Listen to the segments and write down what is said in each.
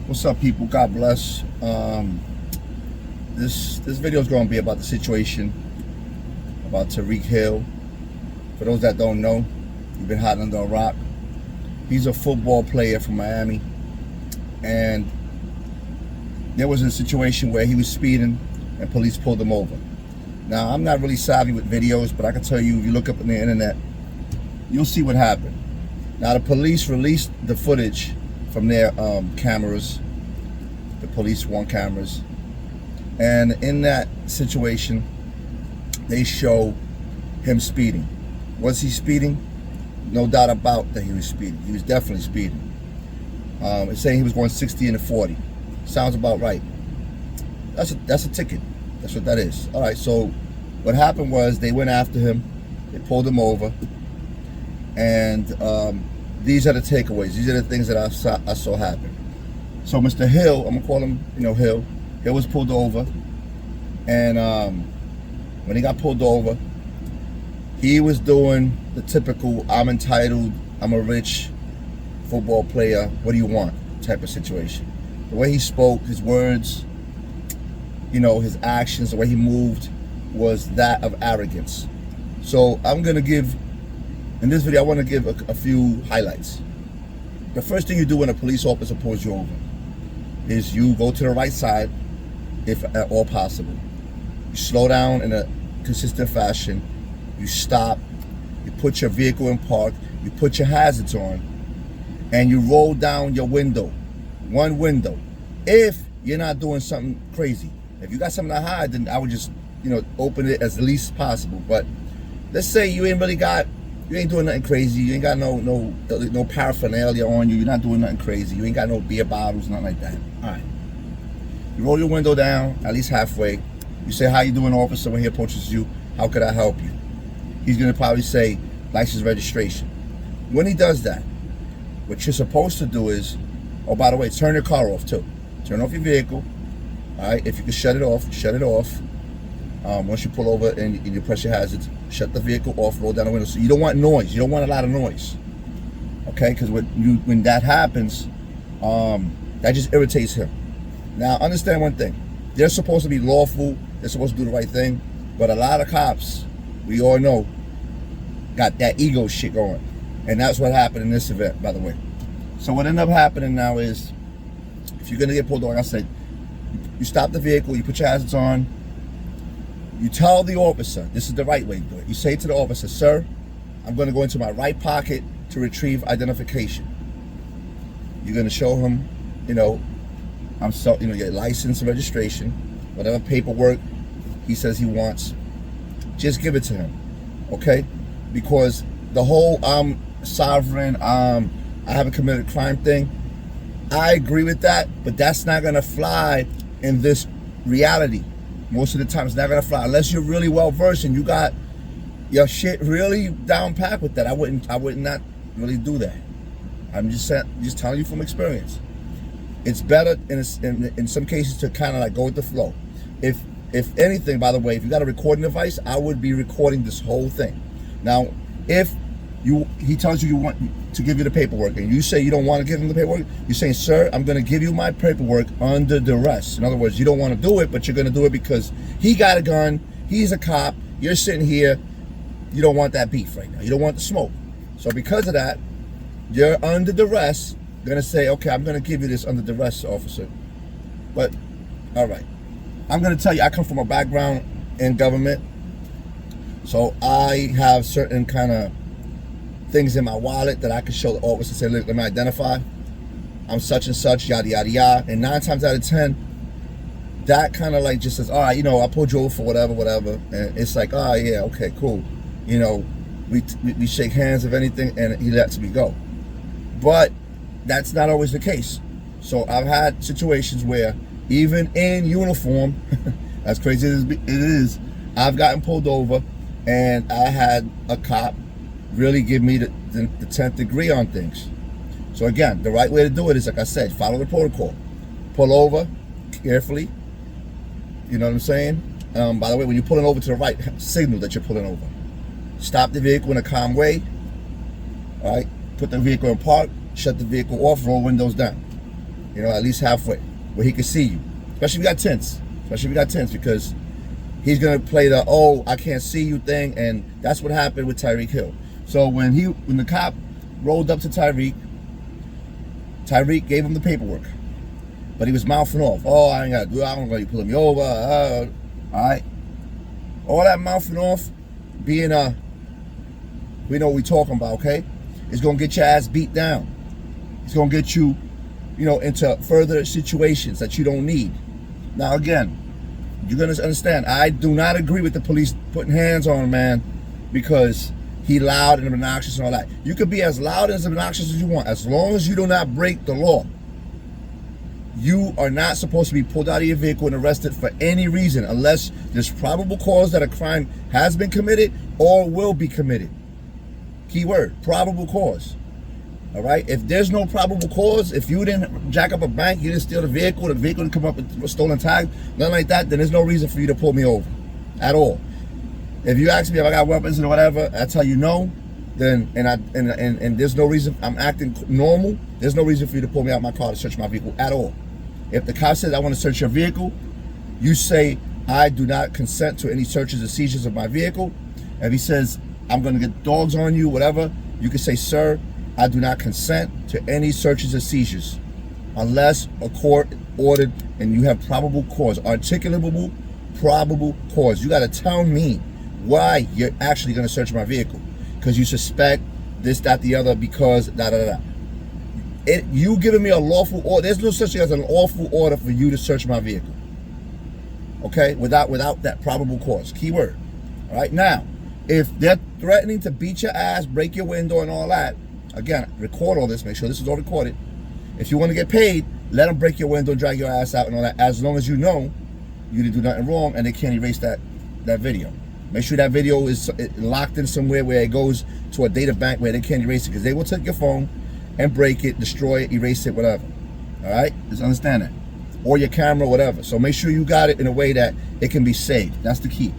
What's up, people? God bless. This video is going to be about the situation about Tariq Hill. For those that don't know, he's been hiding under a rock. He's a football player from Miami, and there was a situation where he was speeding and police pulled him over. Now, I'm not really savvy with videos, but I can tell you, if you look up on the internet, you'll see what happened. Now, the police released the footage from their cameras, the police one cameras, and in that situation, they show him speeding. Was he speeding? No doubt about that he was speeding. He was definitely speeding. It's saying he was going 60 and a 40. Sounds about right. That's a ticket. That's what that is. All right, so what happened was they went after him. They pulled him over. And these are the takeaways. These are the things that I saw happen. So Mr. Hill, I'm going to call him, Hill. Hill was pulled over. And when he got pulled over, he was doing the typical, I'm entitled, I'm a rich football player, what do you want type of situation. The way he spoke, his words, his actions, the way he moved was that of arrogance. So I'm going to give, in this video, I want to give a few highlights. The first thing you do when a police officer pulls you over is you go to the right side, if at all possible. You slow down in a consistent fashion. You stop. You put your vehicle in park. You put your hazards on. And you roll down your window. One window. If you're not doing something crazy. If you got something to hide, then I would just, open it as least possible. But let's say you ain't doing nothing crazy. You ain't got no paraphernalia on you. You're not doing nothing crazy. You ain't got no beer bottles, nothing like that. All right. You roll your window down, at least halfway. You say, how you doing, officer, when he approaches you? How could I help you? He's going to probably say, license registration. When he does that, what you're supposed to do is, oh, by the way, turn your car off, too. Turn off your vehicle. All right, if you can shut it off, shut it off. Once you pull over and you press your hazards, shut the vehicle off, roll down the window. So you don't want noise. You don't want a lot of noise. Okay, because when that happens, that just irritates him. Now, understand one thing. They're supposed to be lawful. They're supposed to do the right thing. But a lot of cops, we all know, got that ego shit going. And that's what happened in this event, by the way. So what ended up happening now is, if you're going to get pulled over, like I said, you stop the vehicle, you put your hazards on, you tell the officer, this is the right way to do it. You say to the officer, sir, I'm going to go into my right pocket to retrieve identification. You're going to show him, your license and registration, whatever paperwork he says he wants, just give it to him, okay? Because the whole I'm sovereign, I haven't committed a crime thing, I agree with that, but that's not gonna fly in this reality. Most of the time, it's not gonna fly unless you're really well versed and you got your shit really down pat with that. I would not really do that. I'm just telling you from experience. It's better in some cases to kind of like go with the flow. If anything, by the way, if you got a recording device, I would be recording this whole thing. Now, if he tells you want to give you the paperwork and you say you don't want to give him the paperwork, you're saying, sir, I'm going to give you my paperwork under duress. In other words, you don't want to do it, but you're going to do it because he got a gun, he's a cop, you're sitting here, you don't want that beef right now. You don't want the smoke. So because of that, you're under duress. You're going to say, okay, I'm going to give you this under duress, officer. But, all right. I'm going to tell you, I come from a background in government. So I have certain kind of things in my wallet that I can show the officer and say, look, let me identify. I'm such and such, yada, yada, yada. And 9 times out of 10, that kind of like just says, all right, I pulled you over for whatever. And it's like, oh, yeah, okay, cool. We shake hands, if anything, and he lets me go. But that's not always the case. So I've had situations where even in uniform, as crazy as it is, I've gotten pulled over and I had a cop really give me the 10th degree on things. So again, the right way to do it is, like I said, follow the protocol. Pull over carefully. You know what I'm saying? By the way, when you're pulling over to the right, signal that you're pulling over. Stop the vehicle in a calm way. All right? Put the vehicle in park, shut the vehicle off, roll windows down. You know, at least halfway, where he can see you. Especially if you got tints. Because he's gonna play the "oh, I can't see you" thing, and that's what happened with Tyreek Hill. So when the cop rolled up to Tyreek gave him the paperwork, but he was mouthing off. "Oh, I ain't gotta do it. I don't know you pulling me over." All right, all that mouthing off, being we know what we talking about, okay? It's gonna get your ass beat down. It's gonna get you, into further situations that you don't need. Now again, you're gonna understand, I do not agree with the police putting hands on a man because he loud and obnoxious and all that. You could be as loud and as obnoxious as you want, as long as you do not break the law. You are not supposed to be pulled out of your vehicle and arrested for any reason unless there's probable cause that a crime has been committed or will be committed. Keyword, probable cause. All right? If there's no probable cause, if you didn't jack up a bank, you didn't steal the vehicle didn't come up with a stolen tag, nothing like that, then there's no reason for you to pull me over at all. If you ask me if I got weapons or whatever, I tell you no, then and there's no reason, I'm acting normal, there's no reason for you to pull me out of my car to search my vehicle at all. If the cop says I want to search your vehicle, you say I do not consent to any searches or seizures of my vehicle. If he says I'm going to get dogs on you, whatever, you can say, "Sir, I do not consent to any searches or seizures unless a court ordered and you have probable cause, articulable probable cause." You got to tell me why you're actually going to search my vehicle, because you suspect this, that, the other, because da da da. You giving me a lawful order. There's no such thing as an lawful order for you to search my vehicle. Okay, without that probable cause. Keyword. All right, now, if they're threatening to beat your ass, break your window, and all that, again, record all this. Make sure this is all recorded. If you want to get paid, let them break your window, drag your ass out, and all that. As long as you know you didn't do nothing wrong, and they can't erase that video. Make sure that video is locked in somewhere where it goes to a data bank where they can't erase it, because they will take your phone and break it, destroy it, erase it, whatever. All right? Just understand that. Or your camera, whatever. So make sure you got it in a way that it can be saved. That's the key.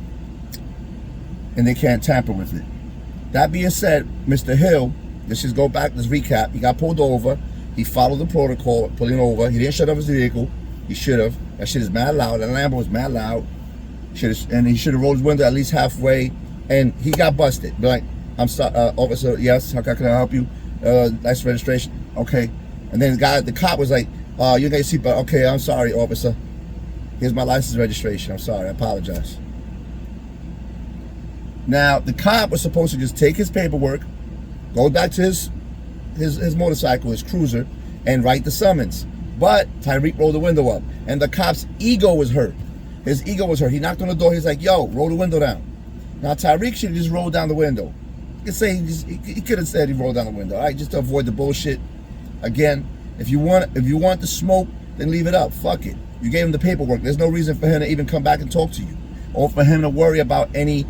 And they can't tamper with it. That being said, Mr. Hill, let's just go back, let's recap. He got pulled over. He followed the protocol, pulling over. He didn't shut off his vehicle. He should have. That shit is mad loud. That Lambo was mad loud. And he should have rolled his window at least halfway. And he got busted. Be like, "I'm sorry, officer, yes, how can I help you? License registration." Okay. And then the cop was like, "You got your seatbelt." "Okay, I'm sorry, officer. Here's my license registration. I'm sorry, I apologize." Now, the cop was supposed to just take his paperwork, go back to his motorcycle, his cruiser, and write the summons. But Tyreek rolled the window up, and the cop's ego was hurt. His ego was hurt. He knocked on the door. He's like, "Yo, roll the window down." Now, Tyreek should have just rolled down the window. You could say he could have said he rolled down the window, all right, just to avoid the bullshit. Again, if you want the smoke, then leave it up. Fuck it. You gave him the paperwork. There's no reason for him to even come back and talk to you, or for him to worry about any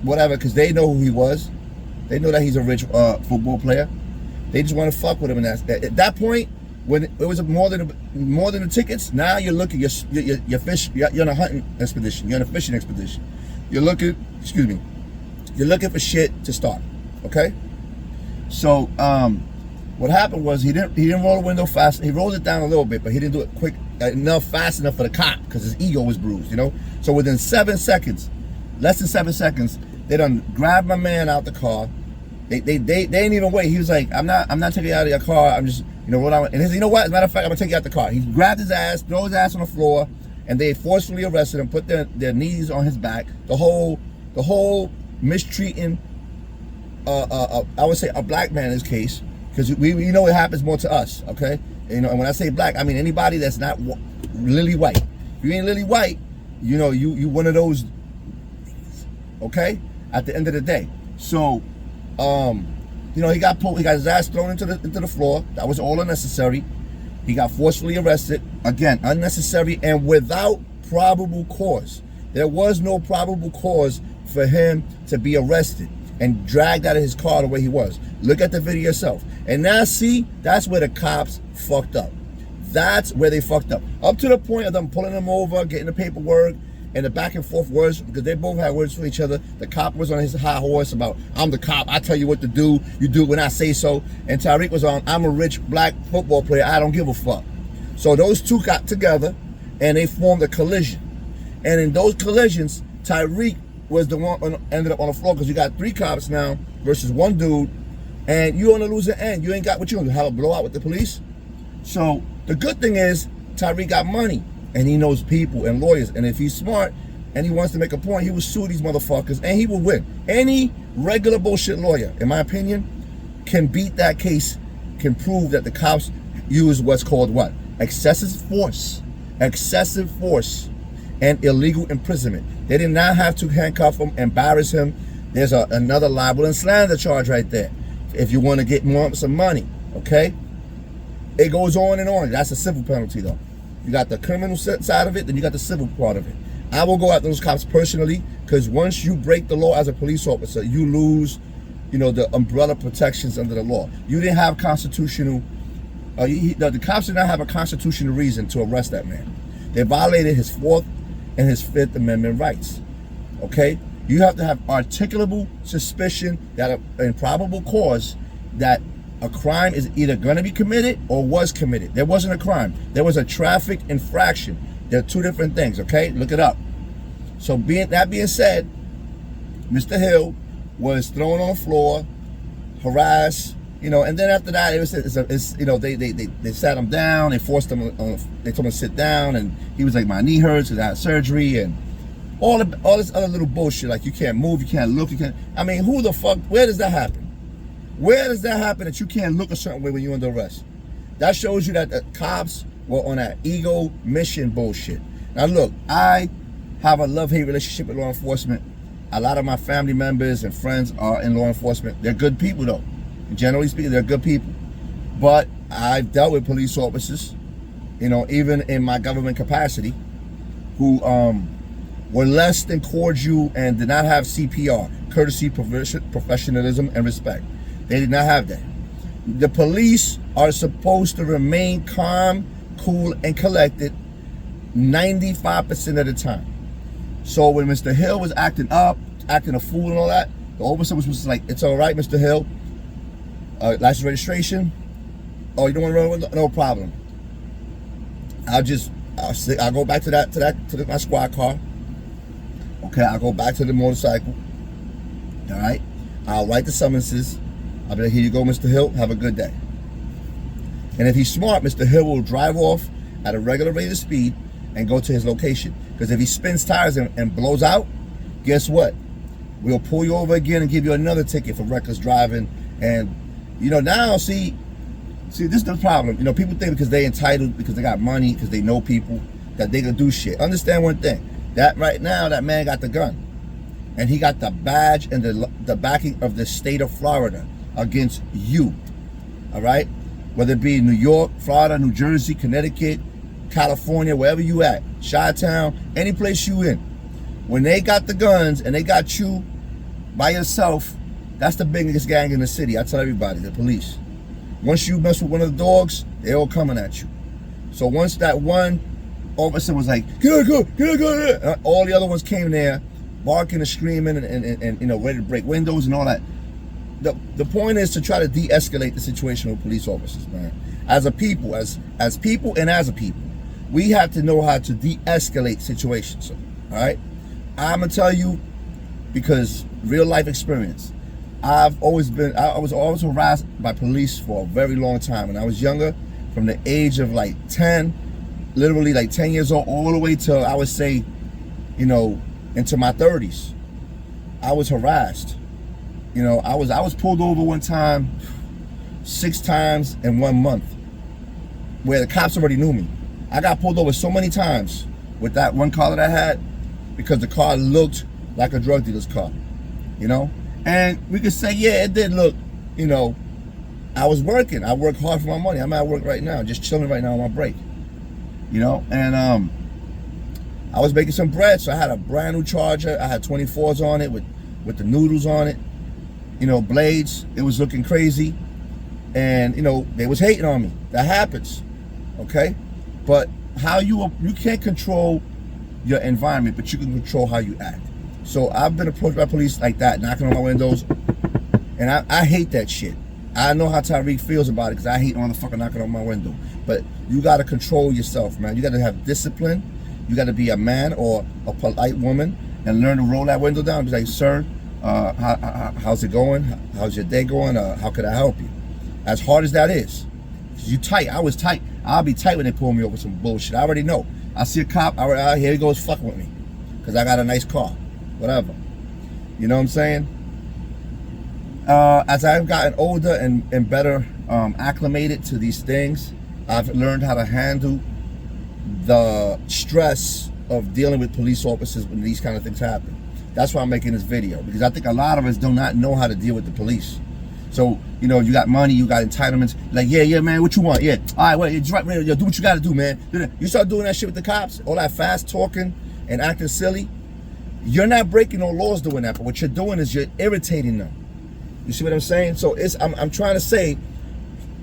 whatever, because they know who he was. They know that he's a rich football player. They just want to fuck with him. And at that point, when it was more than the tickets, now you're looking. You're on a hunting expedition. You're on a fishing expedition. You're looking. Excuse me. You're looking for shit to start. Okay. So what happened was he didn't roll the window fast. He rolled it down a little bit, but he didn't do it fast enough for the cop, because his ego was bruised. So within 7 seconds, less than 7 seconds, they done grabbed my man out the car. They didn't even wait. He was like, I'm not taking you out of your car. I'm just, roll down. And he said, "You know what? As a matter of fact, I'm gonna take you out the car." He grabbed his ass, throw his ass on the floor, and they forcefully arrested him, put their knees on his back. The whole mistreating, I would say a black man in this case, because we know it happens more to us, okay? And when I say black, I mean anybody that's not lily white. If you ain't lily white, you one of those, okay? At the end of the day. So, he got pulled. He got his ass thrown into the floor. That was all unnecessary. He got forcefully arrested. Again, unnecessary and without probable cause. There was no probable cause for him to be arrested and dragged out of his car the way he was. Look at the video yourself. And now see, that's where the cops fucked up. That's where they fucked up. Up to the point of them pulling him over, getting the paperwork, and the back and forth words, because they both had words for each other. The cop was on his high horse about, "I'm the cop, I tell you what to do, you do it when I say so." And Tyreek was on, "I'm a rich black football player, I don't give a fuck." So those two got together and they formed a collision. And in those collisions, Tyreek was the one ended up on the floor, because you got 3 cops now versus 1 dude, and you on the losing end. You ain't got what you gonna do, have a blowout with the police? So the good thing is Tyreek got money and he knows people and lawyers, and if he's smart and he wants to make a point, he will sue these motherfuckers and he will win. Any regular bullshit lawyer, in my opinion, can beat that case, can prove that the cops used what's called what? Excessive force and illegal imprisonment. They did not have to handcuff him, embarrass him. There's another libel and slander charge right there if you want to get some money, okay? It goes on and on. That's a civil penalty though. You got the criminal side of it, then you got the civil part of it. I will go after those cops personally, because once you break the law as a police officer, you lose, the umbrella protections under the law. You didn't have constitutional, the cops did not have a constitutional reason to arrest that man. They violated his 4th and his 5th Amendment rights, okay? You have to have articulable suspicion that an probable cause that a crime is either going to be committed or was committed. There wasn't a crime. There was a traffic infraction. They're 2 different things, okay? Look it up. So that being said, Mr. Hill was thrown on the floor, harassed, and then after that, they sat him down, they forced him, they told him to sit down, and he was like, my knee hurts, because I had surgery, and all this other little bullshit, like you can't move, you can't look, who the fuck, where does that happen? Where does that happen that you can't look a certain way when you're under arrest? That shows you that the cops were on that ego mission bullshit. Now look, I have a love-hate relationship with law enforcement. A lot of my family members and friends are in law enforcement. They're good people though. Generally speaking, they're good people. But I've dealt with police officers, even in my government capacity, who were less than cordial and did not have CPR, courtesy, professionalism, and respect. They did not have that. The police are supposed to remain calm, cool, and collected 95% of the time. So when Mr. Hill was acting up, acting a fool and all that, the officer was like, it's all right, Mr. Hill. License registration. Oh, you don't want to run with? No problem. I'll go back to my squad car. Okay, I'll go back to the motorcycle. All right. I'll write the summonses. I'll be like, here you go, Mr. Hill. Have a good day. And if he's smart, Mr. Hill will drive off at a regular rate of speed and go to his location. Because if he spins tires and blows out, guess what? We'll pull you over again and give you another ticket for reckless driving. And now see, this is the problem. People think because they're entitled, because they got money, because they know people, that they can do shit. Understand one thing. That right now, that man got the gun. And he got the badge and the backing of the state of Florida against you. All right? Whether it be New York, Florida, New Jersey, Connecticut, California, wherever you at, Chi-Town, any place you in. When they got the guns and they got you by yourself, that's the biggest gang in the city. I tell everybody, the police. Once you mess with one of the dogs, they're all coming at you. So once that one officer was like, get go, all the other ones came there, barking and screaming and ready to break windows and all that. The point is to try to de-escalate the situation with police officers, man. As a people, as people and as a people, we have to know how to de-escalate situations. All right, I'm gonna tell you, because real life experience. I was always harassed by police for a very long time. When I was younger, from the age of like 10, literally like 10 years old, all the way till I would say, into my 30s, I was harassed. I was pulled over one time, 6 times in 1 month, where the cops already knew me. I got pulled over so many times with that one car that I had, because the car looked like a drug dealer's car, And we could say, yeah, it did look, I was working. I work hard for my money. I'm at work right now, just chilling right now on my break, And I was making some bread, so I had a brand new Charger. I had 24s on it with the noodles on it, blades. It was looking crazy, and they was hating on me. That happens, okay? But you can't control your environment, but you can control how you act. So I've been approached by police like that, knocking on my windows, and I hate that shit. I know how Tyreek feels about it because I hate motherfucker knocking on my window. But you got to control yourself, man. You got to have discipline. You got to be a man or a polite woman and learn to roll that window down. Be like, sir, how's it going? How's your day going? How could I help you? As hard as that is. You tight. I was tight. I'll be tight when they pull me over some bullshit. I already know. I see a cop. Here he goes fucking with me because I got a nice car. Whatever. You know what I'm saying? As I've gotten older and better acclimated to these things, I've learned how to handle the stress of dealing with police officers when these kind of things happen. That's why I'm making this video, because I think a lot of us do not know how to deal with the police. So, you know, you got money, you got entitlements, like, yeah, man, what you want? Yeah, all right, well, just right, yo, do what you got to do, man. You start doing that shit with the cops, all that fast talking and acting silly, you're not breaking no laws doing that, but what you're doing is you're irritating them. You see what I'm saying? So I'm trying to say,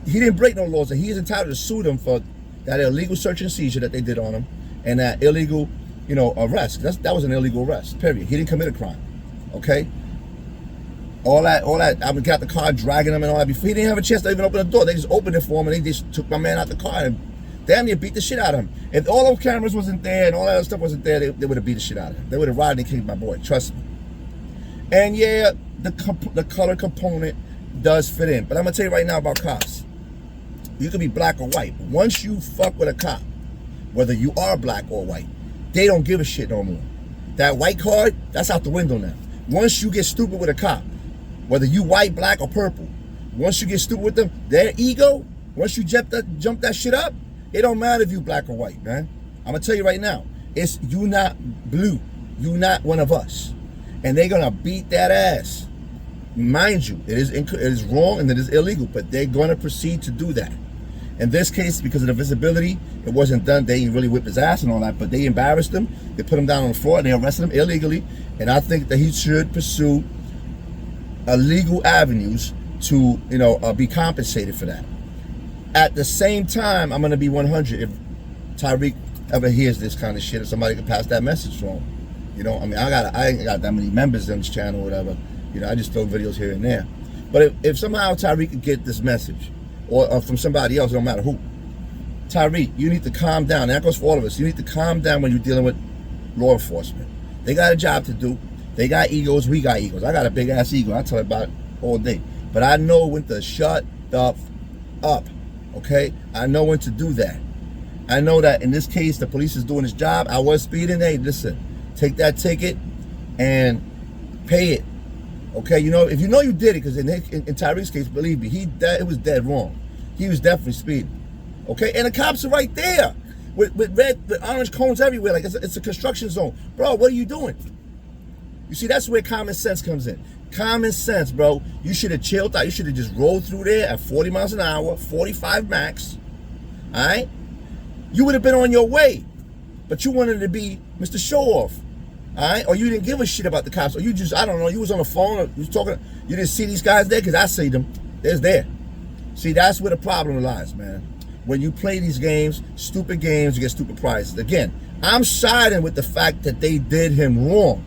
he didn't break no laws, and he is entitled to sue them for that illegal search and seizure that they did on him, and that illegal, you know, arrest. That was an illegal arrest, period. He didn't commit a crime, okay? All that, I got the car dragging him and all that. Before he didn't have a chance to even open the door, they just opened it for him, and they just took my man out the car and damn near beat the shit out of him. If all those cameras wasn't there and all that other stuff wasn't there, they would have beat the shit out of him. They would have ridden and kicked my boy, trust me. And yeah, the color component does fit in. But I'm gonna tell you right now about cops. You can be black or white. But once you fuck with a cop, whether you are black or white, they don't give a shit no more. That white card, that's out the window now. Once you get stupid with a cop, whether you white, black, or purple, once you get stupid with them, their ego, once you jump that shit up, it don't matter if you black or white, man. I'm gonna tell you right now, it's you not blue, you not one of us, and they're gonna beat that ass. Mind you, it is wrong and it is illegal, but they're gonna proceed to do that. In this case, because of the visibility, it wasn't done. They didn't really whip his ass and all that, but they embarrassed him. They put him down on the floor and they arrested him illegally. And I think that he should pursue legal avenues to, you know, be compensated for that. At the same time, I'm gonna be 100 if Tyreek ever hears this kind of shit, if somebody can pass that message to him. You know, I mean, I ain't got that many members on this channel or whatever. You know, I just throw videos here and there. But if somehow Tyreek could get this message, or from somebody else, no matter who, Tyreek, you need to calm down. And that goes for all of us. You need to calm down when you're dealing with law enforcement. They got a job to do. They got egos. We got egos. I got a big ass ego. I tell you about it all day. But I know when to shut the up. Okay? I know when to do that. I know that in this case, the police is doing his job. I was speeding. Hey, listen, take that ticket and pay it. Okay, you know, if you know you did it, because in Tyreek's case, believe me, it was dead wrong. He was definitely speeding. Okay, and the cops are right there with orange cones everywhere, like it's a construction zone. Bro, what are you doing? You see, that's where common sense comes in. Common sense, bro. You should have chilled out. You should have just rolled through there at 40 miles an hour, 45 max. All right? You would have been on your way, but you wanted to be Mr. Show-Off. All right, or you didn't give a shit about the cops, or you just, I don't know, you was on the phone, or you was talking, you didn't see these guys there, because I see them, there's there. See, that's where the problem lies, man. When you play these games, stupid games, you get stupid prizes. Again, I'm siding with the fact that they did him wrong.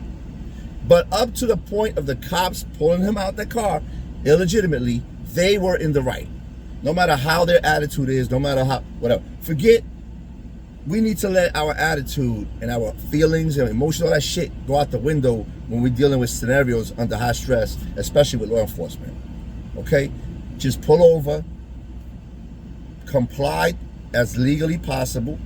But up to the point of the cops pulling him out the car, illegitimately, they were in the right. No matter how their attitude is, no matter how, whatever. Forget, we need to let our attitude and our feelings and emotions, all that shit, go out the window when we're dealing with scenarios under high stress, especially with law enforcement. Okay? Just pull over, comply as legally possible.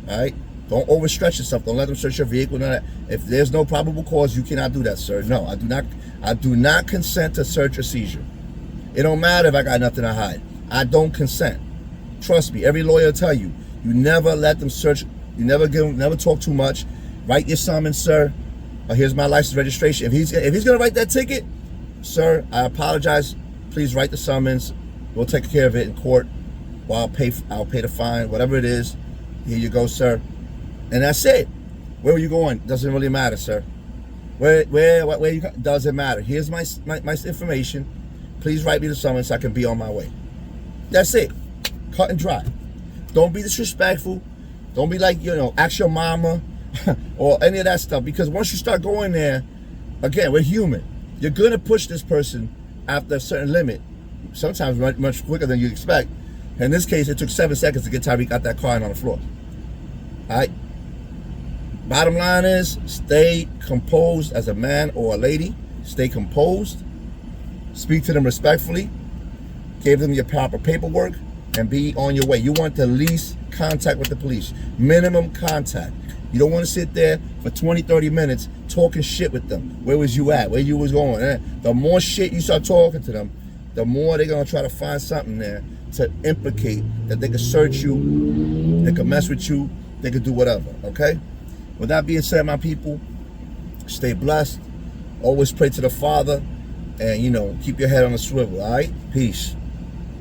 All right? Don't overstretch yourself. Don't let them search your vehicle. None of that. If there's no probable cause, you cannot do that, sir. No, I do not consent to search or seizure. It don't matter if I got nothing to hide. I don't consent. Trust me, every lawyer will tell you. You never let them search. You never talk too much. Write your summons, sir. Here's my license registration. If he's gonna write that ticket, sir, I apologize. Please write the summons. We'll take care of it in court. Well, I'll pay the fine, whatever it is. Here you go, sir. And that's it. Where are you going? Doesn't really matter, sir. Where you doesn't matter. Here's my information. Please write me the summons so I can be on my way. That's it. Cut and dry. Don't be disrespectful. Don't be like, you know, ask your mama or any of that stuff. Because once you start going there, again, we're human. You're going to push this person after a certain limit sometimes much quicker than you expect. In this case, it took 7 seconds to get Tyreek out that car and on the floor. All right. Bottom line is, stay composed as a man or a lady. Stay composed. Speak to them respectfully. Give them your proper paperwork and be on your way. You want the least contact with the police. Minimum contact. You don't want to sit there for 20, 30 minutes talking shit with them. Where was you at? Where you was going? The more shit you start talking to them, the more they're going to try to find something there to implicate that they can search you, they can mess with you, they can do whatever, okay? With that being said, my people, stay blessed. Always pray to the Father and, keep your head on a swivel, all right? Peace.